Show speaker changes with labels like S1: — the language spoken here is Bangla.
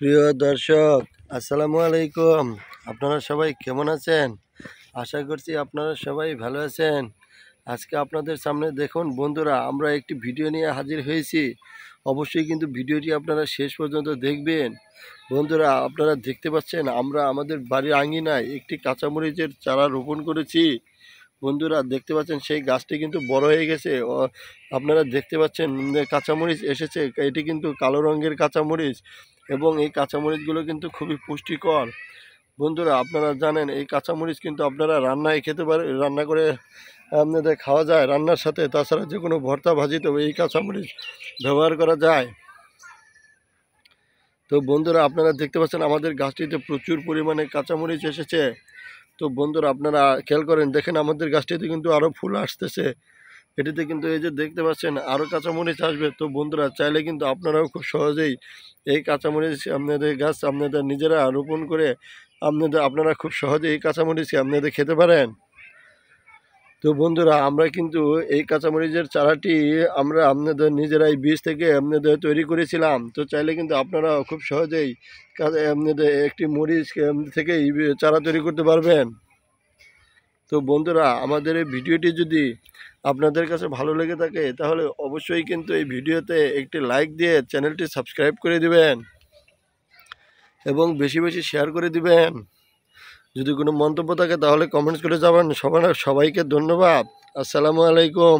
S1: প্রিয় দর্শক, আসসালামু আলাইকুম। আপনারা সবাই কেমন আছেন? আশা করছি আপনারা সবাই ভালো আছেন। আজকে আপনাদের সামনে দেখুন বন্ধুরা, আমরা একটি ভিডিও নিয়ে হাজির হয়েছি। অবশ্যই কিন্তু ভিডিওটি আপনারা শেষ পর্যন্ত দেখবেন। বন্ধুরা, আপনারা দেখতে পাচ্ছেন আমরা আমাদের বাড়ির আঙিনায় একটি কাঁচামরিচের চারা রোপণ করেছি। বন্ধুরা দেখতে পাচ্ছেন সেই গাছটি কিন্তু বড় হয়ে গেছে। আপনারা দেখতে পাচ্ছেন কাঁচামরিচ এসেছে। এটি কিন্তু কালো রঙের কাঁচামরিচ এবং এই কাঁচামরিচগুলো কিন্তু খুবই পুষ্টিকর। বন্ধুরা আপনারা জানেন এই কাঁচামরিচ কিন্তু আপনারা রান্নায় খেতে পারে, রান্না করে আপনাদের খাওয়া যায় রান্নার সাথে। তাছাড়া যে কোনো ভর্তা ভাজিতেও এই কাঁচামরিচ ব্যবহার করা যায়। তো বন্ধুরা আপনারা দেখতে পাচ্ছেন আমাদের গাছটিতে প্রচুর পরিমাণে কাঁচামরিচ এসেছে। তো বন্ধুরা আপনারা খেয়াল করেন, দেখেন আমাদের গাছটিতে কিন্তু আরও ফুল আসতেছে। এটিতে কিন্তু এই যে দেখতে পাচ্ছেন আরও কাঁচামরিচ আসবে। তো বন্ধুরা চাইলে কিন্তু আপনারাও খুব সহজেই এই কাঁচামরিচ আপনাদের গাছ আপনাদের নিজেরা রোপণ করে আপনারা খুব সহজেই এই কাঁচামরিচকে আপনাদের খেতে পারেন। তো বন্ধুরা আমরা কিন্তু এই কাঁচামরিচের চারাটি আমরা আপনাদের নিজেরাই বীজ থেকে আপনাদের তৈরি করেছিলাম। তো চাইলে কিন্তু আপনারা খুব সহজেই আপনাদের একটি মরিচ থেকেই চারা তৈরি করতে পারবেন। তো বন্ধুরা আমাদের এই ভিডিওটি যদি আপনাদের কাছে ভালো লেগে থাকে তাহলে অবশ্যই কিন্তু এই ভিডিওতে একটি লাইক দিয়ে চ্যানেলটি সাবস্ক্রাইব করে দিবেন এবং বেশি বেশি শেয়ার করে দিবেন। যদি কোনো মন্তব্য থাকে তাহলে কমেন্টস করে যাবেন। সবাইকে ধন্যবাদ। আসসালামু আলাইকুম।